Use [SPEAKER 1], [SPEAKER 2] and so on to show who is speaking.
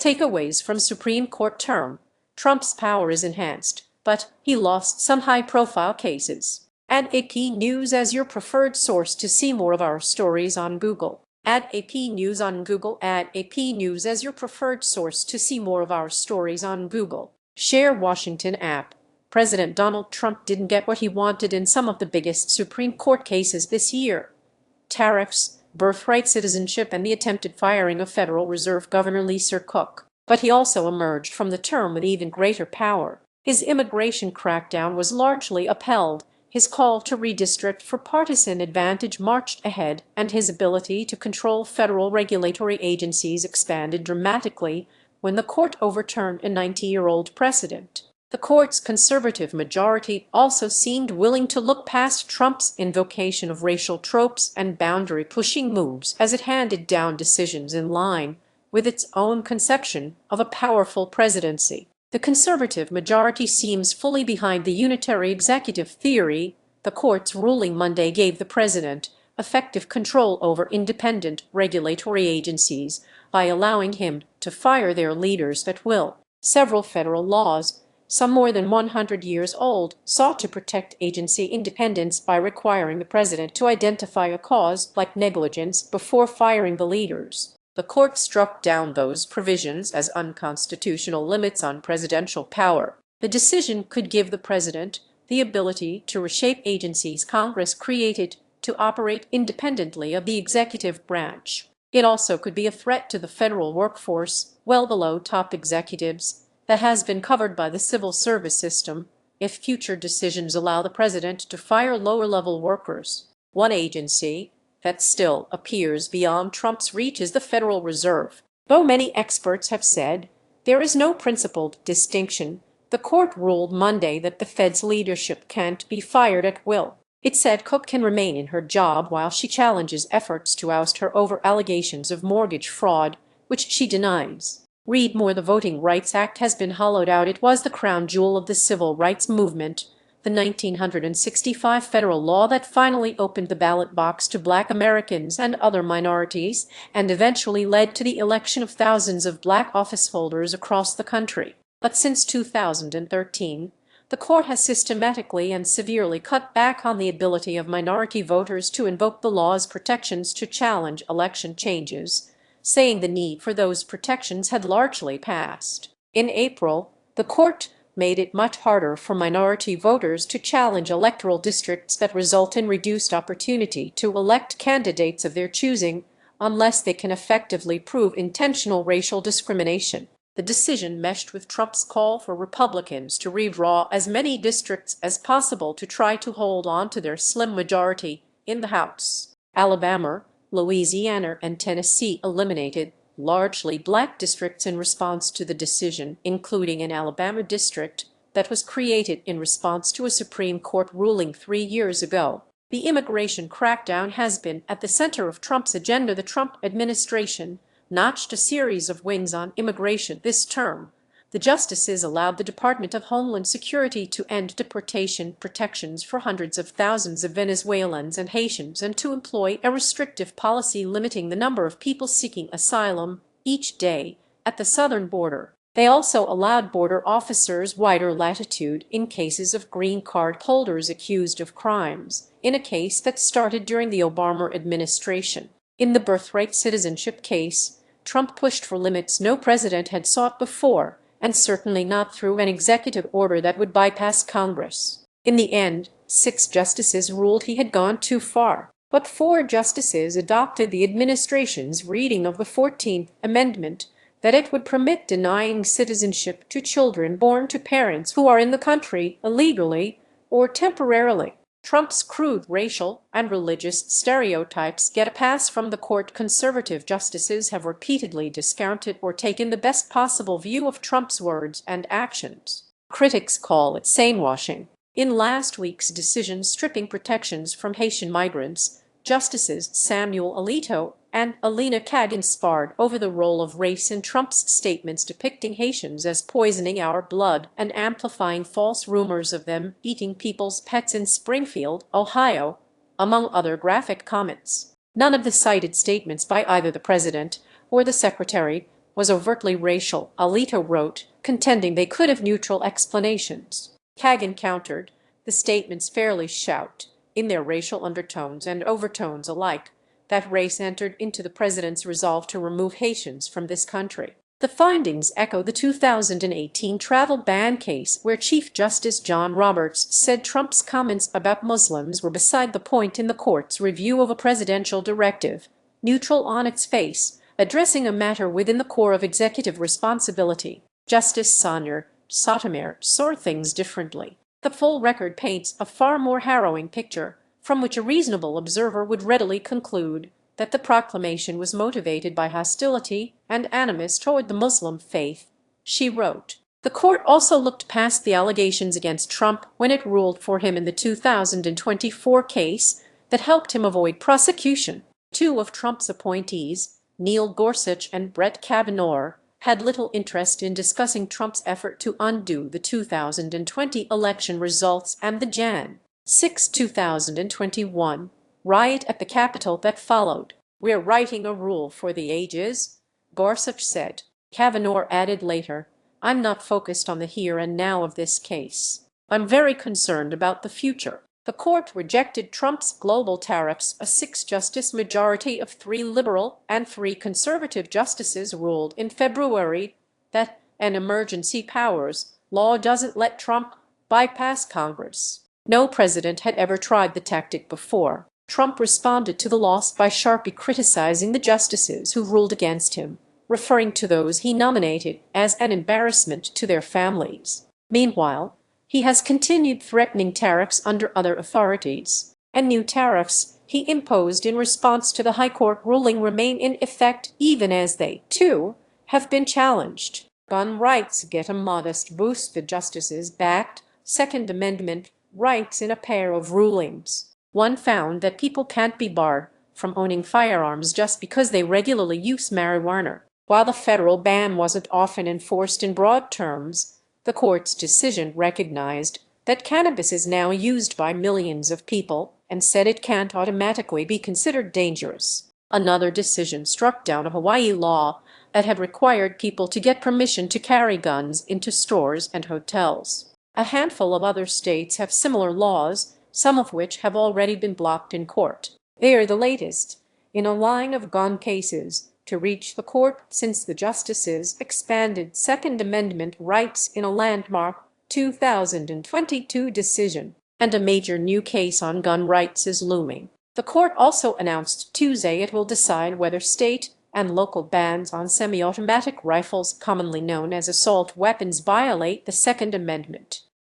[SPEAKER 1] Takeaways from Supreme Court term: Trump's power is enhanced, but he lost some high-profile cases. Add AP News as your preferred source to see more of our stories on Google. Add AP News on Google. Add AP News as your preferred source to see more of our stories on Google. Share Washington app. President Donald Trump didn't get what he wanted in some of the biggest Supreme Court cases this year. Tariffs, birthright citizenship, and the attempted firing of Federal Reserve Governor Lisa Cook. But he also emerged from the term with even greater power. His immigration crackdown was largely upheld, his call to redistrict for partisan advantage marched ahead, and his ability to control federal regulatory agencies expanded dramatically when the court overturned a 90-year-old precedent. The court's conservative majority also seemed willing to look past Trump's invocation of racial tropes and boundary-pushing moves as it handed down decisions in line with its own conception of a powerful presidency. The conservative majority seems fully behind the unitary executive theory. The court's ruling Monday gave the president effective control over independent regulatory agencies by allowing him to fire their leaders at will. Several federal laws, some more than 100 years old, sought to protect agency independence by requiring the president to identify a cause like negligence before firing the leaders. The court struck down those provisions as unconstitutional limits on presidential power. The decision could give the president the ability to reshape agencies Congress created to operate independently of the executive branch. It also could be a threat to the federal workforce, well below top executives, that has been covered by the civil service system, if future decisions allow the president to fire lower-level workers. One agency that still appears beyond Trump's reach is the Federal Reserve. Though many experts have said there is no principled distinction, the court ruled Monday that the Fed's leadership can't be fired at will. It said Cook can remain in her job while she challenges efforts to oust her over allegations of mortgage fraud, which she denies. Read more. The Voting Rights Act has been hollowed out. It was the crown jewel of the civil rights movement, the 1965 federal law that finally opened the ballot box to Black Americans and other minorities, and eventually led to the election of thousands of Black office holders across the country. But since 2013, the court has systematically and severely cut back on the ability of minority voters to invoke the law's protections to challenge election changes, saying the need for those protections had largely passed. In April, the court made it much harder for minority voters to challenge electoral districts that result in reduced opportunity to elect candidates of their choosing unless they can effectively prove intentional racial discrimination. The decision meshed with Trump's call for Republicans to redraw as many districts as possible to try to hold on to their slim majority in the House. Alabama, Louisiana, and Tennessee eliminated largely Black districts in response to the decision, including an Alabama district that was created in response to a Supreme Court ruling 3 years ago. The immigration crackdown has been at the center of Trump's agenda. The Trump administration notched a series of wins on immigration this term. The justices allowed the Department of Homeland Security to end deportation protections for hundreds of thousands of Venezuelans and Haitians and to employ a restrictive policy limiting the number of people seeking asylum each day at the southern border. They also allowed border officers wider latitude in cases of green card holders accused of crimes, in a case that started during the Obama administration. In the birthright citizenship case, Trump pushed for limits no president had sought before, and certainly not through an executive order that would bypass Congress. In the end, 6 justices ruled he had gone too far, but 4 justices adopted the administration's reading of the 14th Amendment that it would permit denying citizenship to children born to parents who are in the country illegally or temporarily. Trump's crude racial and religious stereotypes get a pass from the court. Conservative justices have repeatedly discounted or taken the best possible view of Trump's words and actions. Critics call it sanewashing. In last week's decision stripping protections from Haitian migrants, Justices Samuel Alito and Alina Kagan sparred over the role of race in Trump's statements depicting Haitians as poisoning our blood and amplifying false rumors of them eating people's pets in Springfield, Ohio, among other graphic comments. None of the cited statements by either the president or the secretary was overtly racial, Alito wrote, contending they could have neutral explanations. Kagan countered, the statements fairly shout, in their racial undertones and overtones alike, that race entered into the president's resolve to remove Haitians from this country. The findings echo the 2018 travel ban case where Chief Justice John Roberts said Trump's comments about Muslims were beside the point in the court's review of a presidential directive, neutral on its face, addressing a matter within the core of executive responsibility. Justice Sotomayor saw things differently. The full record paints a far more harrowing picture, from which a reasonable observer would readily conclude that the proclamation was motivated by hostility and animus toward the Muslim faith, she wrote. The court also looked past the allegations against Trump when it ruled for him in the 2024 case that helped him avoid prosecution. Two of Trump's appointees, Neil Gorsuch and Brett Kavanaugh, had little interest in discussing Trump's effort to undo the 2020 election results and the Jan. 6, 2021 riot at the Capitol that followed. "We're writing a rule for the ages," Gorsuch said. Kavanaugh added later, "I'm not focused on the here and now of this case. I'm very concerned about the future." The court rejected Trump's global tariffs. A six-justice majority of 3 liberal and 3 conservative justices ruled in February that an emergency powers law doesn't let Trump bypass Congress. No president had ever tried the tactic before. Trump responded to the loss by sharply criticizing the justices who ruled against him, referring to those he nominated as an embarrassment to their families. Meanwhile, he has continued threatening tariffs under other authorities, and new tariffs he imposed in response to the High Court ruling remain in effect even as they, too, have been challenged. Gun rights get a modest boost. The justices backed Second Amendment rights in a pair of rulings. One found that people can't be barred from owning firearms just because they regularly use marijuana. While the federal ban wasn't often enforced in broad terms, the court's decision recognized that cannabis is now used by millions of people and said it can't automatically be considered dangerous. Another decision struck down a Hawaii law that had required people to get permission to carry guns into stores and hotels. A handful of other states have similar laws, some of which have already been blocked in court. They are the latest in a line of gun cases to reach the court since the justices expanded Second Amendment rights in a landmark 2022 decision, and a major new case on gun rights is looming. The court also announced Tuesday it will decide whether state and local bans on semi-automatic rifles, commonly known as assault weapons, violate the Second Amendment.